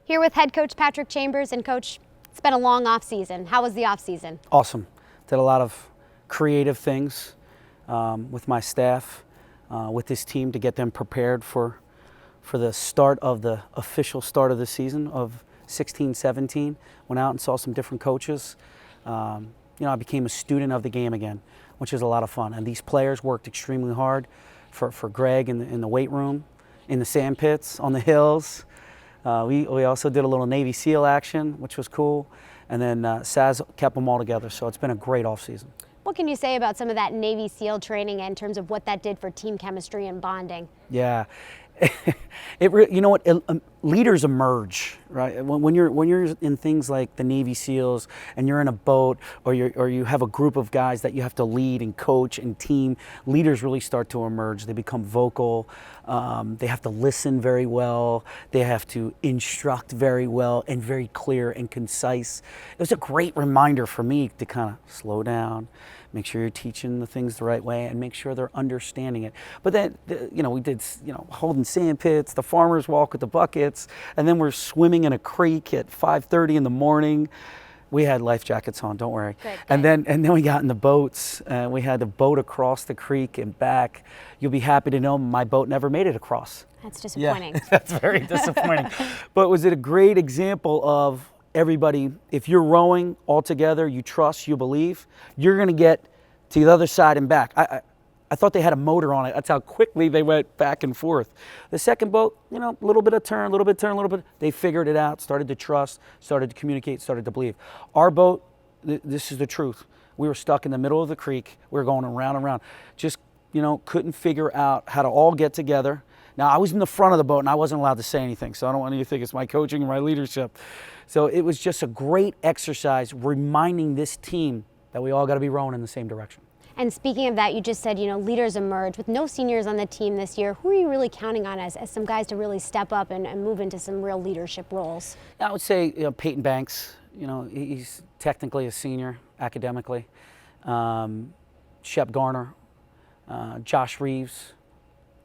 Here with head coach Patrick Chambers. And coach, it's been a long off season. How was the off season? Awesome. Did a lot of creative things with my staff, with this team to get them prepared for the start of the official start of the season of 16-17. Went out and saw some different coaches. I became a student of the game again, which is a lot of fun. And these players worked extremely hard for Greg in the weight room, in the sand pits, on the hills. We also did a little Navy SEAL action, which was cool. And then Saz kept them all together. So it's been a great off season. What can you say about some of that Navy SEAL training in terms of what that did for team chemistry and bonding? Yeah. Leaders emerge, right? When you're in things like the Navy SEALs and you're in a boat or you have a group of guys that you have to lead and coach and team, leaders really start to emerge. They become vocal. They have to listen very well. They have to instruct very well and very clear and concise. It was a great reminder for me to kind of slow down, make sure you're teaching the things the right way, and make sure they're understanding it. But then, we did, holding sand pits, the farmer's walk with the buckets, and then we're swimming in a creek at 5:30 in the morning. We had life jackets on, don't worry. Good. And then we got in the boats, and we had to boat across the creek and back. You'll be happy to know my boat never made it across. That's disappointing. Yeah, that's very disappointing. But was it a great example of everybody, if you're rowing all together, you trust, you believe, you're going to get to the other side and back. I thought they had a motor on it. That's how quickly they went back and forth. The second boat, a little bit of turn, a little bit turn, a little bit. They figured it out, started to trust, started to communicate, started to believe. Our boat, this is the truth. We were stuck in the middle of the creek. We were going around and around. Just, couldn't figure out how to all get together. Now, I was in the front of the boat, and I wasn't allowed to say anything, so I don't want you to think it's my coaching or my leadership. So it was just a great exercise reminding this team that we all got to be rowing in the same direction. And speaking of that, you just said, leaders emerge. With no seniors on the team this year, who are you really counting on as some guys to really step up and move into some real leadership roles? I would say Peyton Banks. He's technically a senior academically. Shep Garner, Josh Reeves.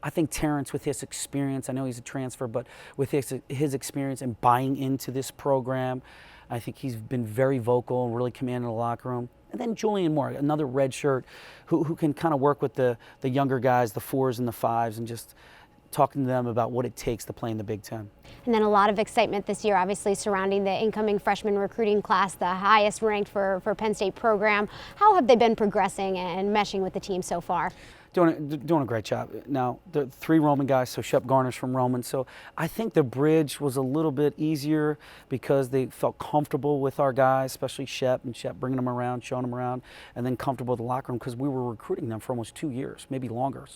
I think Terrence, with his experience, I know he's a transfer, but with his experience and buying into this program, I think he's been very vocal and really commanding the locker room. And then Julian Moore, another red shirt, who can kind of work with the younger guys, the 4s and the 5s, and just talking to them about what it takes to play in the Big Ten. And then a lot of excitement this year, obviously, surrounding the incoming freshman recruiting class, the highest ranked for Penn State program. How have they been progressing and meshing with the team so far? Doing a great job. Now, the 3 Roman guys, so Shep Garner's from Roman. So I think the bridge was a little bit easier because they felt comfortable with our guys, especially Shep, and Shep bringing them around, showing them around, and then comfortable with the locker room because we were recruiting them for almost 2 years, maybe longer.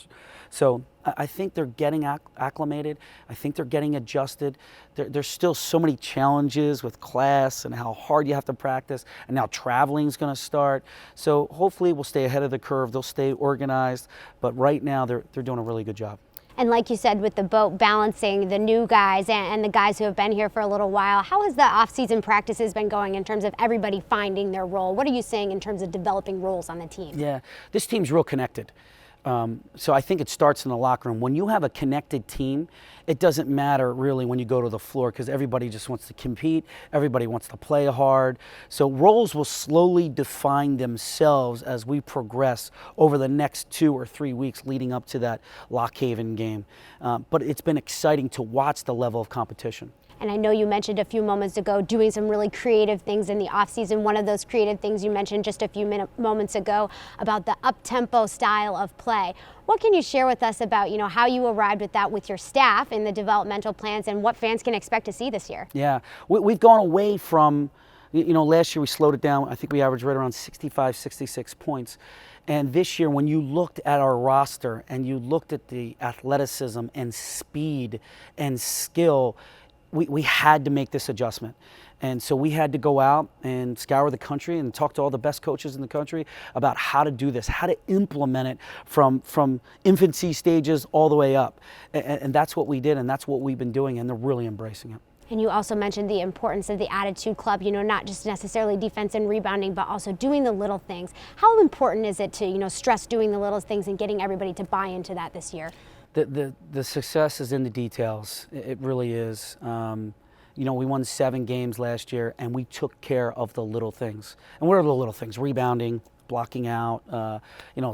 So I think they're getting acclimated. I think they're getting adjusted. There's still so many challenges with class and how hard you have to practice, and now traveling is going to start. So hopefully we'll stay ahead of the curve. They'll stay organized. But right now they're doing a really good job. And like you said, with the boat, balancing the new guys and the guys who have been here for a little while, how has the off-season practices been going in terms of everybody finding their role? What are you seeing in terms of developing roles on the team? Yeah, this team's real connected. So I think it starts in the locker room. When you have a connected team, it doesn't matter really when you go to the floor because everybody just wants to compete. Everybody wants to play hard. So roles will slowly define themselves as we progress over the next 2 or 3 weeks leading up to that Lock Haven game. But it's been exciting to watch the level of competition. And I know you mentioned a few moments ago doing some really creative things in the off-season. One of those creative things you mentioned just a few moments ago about the up-tempo style of play. What can you share with us about how you arrived with that with your staff in the developmental plans and what fans can expect to see this year? Yeah, we've gone away from, last year we slowed it down. I think we averaged right around 65, 66 points. And this year, when you looked at our roster and you looked at the athleticism and speed and skill, we had to make this adjustment. And so we had to go out and scour the country and talk to all the best coaches in the country about how to do this, how to implement it from infancy stages all the way up. And that's what we did, and that's what we've been doing, and they're really embracing it. And you also mentioned the importance of the attitude club, not just necessarily defense and rebounding, but also doing the little things. How important is it to, stress doing the little things and getting everybody to buy into that this year? The success is in the details. It really is. You know, we won 7 games last year, and we took care of the little things. And what are the little things? Rebounding, blocking out,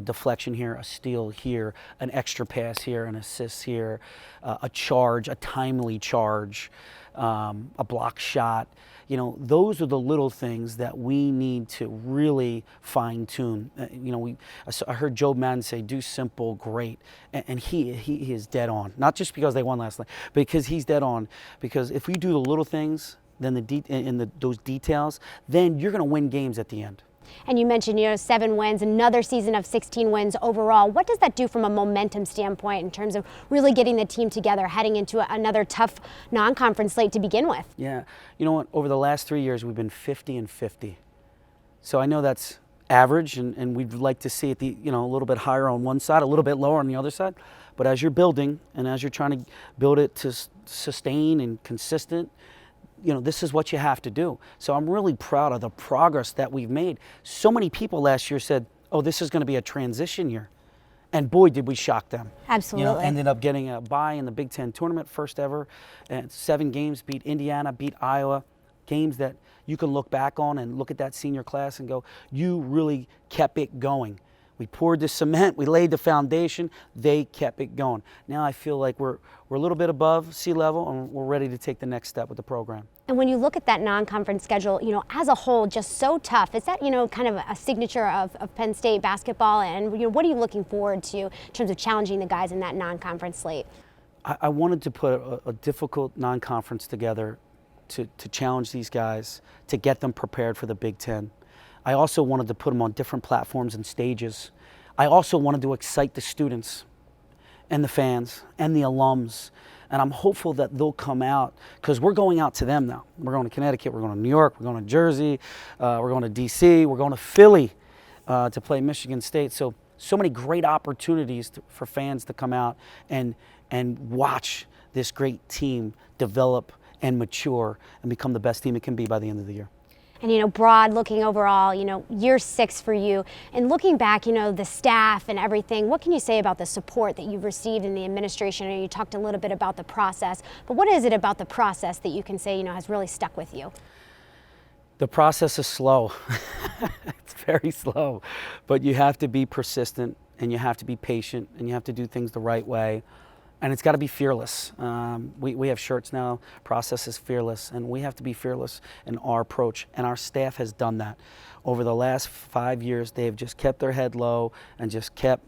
deflection here, a steal here, an extra pass here, an assist here, a charge, a timely charge, a block shot. You know, those are the little things that we need to really fine tune. I heard Joe Madden say, "Do simple, great," and he is dead on. Not just because they won last night, but because he's dead on. Because if we do the little things, then those details, then you're going to win games at the end. And you mentioned, 7 wins, another season of 16 wins overall. What does that do from a momentum standpoint in terms of really getting the team together, heading into another tough non-conference slate to begin with? Yeah, you know what? Over the last 3 years, we've been 50-50. So I know that's average, and we'd like to see it a little bit higher on one side, a little bit lower on the other side. But as you're building, and as you're trying to build it to sustain and consistent, this is what you have to do. So I'm really proud of the progress that we've made. So many people last year said, "Oh, this is going to be a transition year." And boy, did we shock them. Absolutely. Ended up getting a bye in the Big Ten tournament, first ever. And 7 games, beat Indiana, beat Iowa. Games that you can look back on and look at that senior class and go, you really kept it going. We poured the cement, we laid the foundation, they kept it going. Now I feel like we're a little bit above sea level, and we're ready to take the next step with the program. And when you look at that non-conference schedule, as a whole, just so tough. Is that, kind of a signature of Penn State basketball? And, what are you looking forward to in terms of challenging the guys in that non-conference slate? I wanted to put a difficult non-conference together to challenge these guys, to get them prepared for the Big Ten. I also wanted to put them on different platforms and stages. I also wanted to excite the students and the fans and the alums. And I'm hopeful that they'll come out, because we're going out to them now. We're going to Connecticut, we're going to New York, we're going to Jersey, we're going to D.C., we're going to Philly to play Michigan State. So many great opportunities for fans to come out and watch this great team develop and mature and become the best team it can be by the end of the year. And, broad looking overall, year 6 for you. And looking back, the staff and everything, what can you say about the support that you've received in the administration? And you talked a little bit about the process, but what is it about the process that you can say, has really stuck with you? The process is slow. It's very slow, but you have to be persistent, and you have to be patient, and you have to do things the right way. And it's got to be fearless. We have shirts now, process is fearless, and we have to be fearless in our approach. And our staff has done that. Over the last 5 years, they've just kept their head low and just kept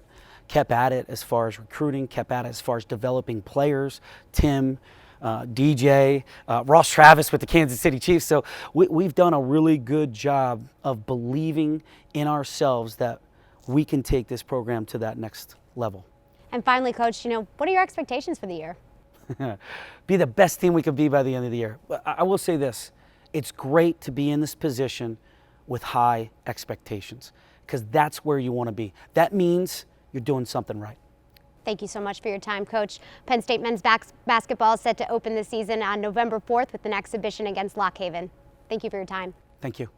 at it as far as recruiting, kept at it as far as developing players. Tim, DJ, Ross Travis with the Kansas City Chiefs. So we've done a really good job of believing in ourselves that we can take this program to that next level. And finally, Coach, what are your expectations for the year? Be the best team we could be by the end of the year. I will say this. It's great to be in this position with high expectations, because that's where you want to be. That means you're doing something right. Thank you so much for your time, Coach. Penn State men's basketball is set to open the season on November 4th with an exhibition against Lock Haven. Thank you for your time. Thank you.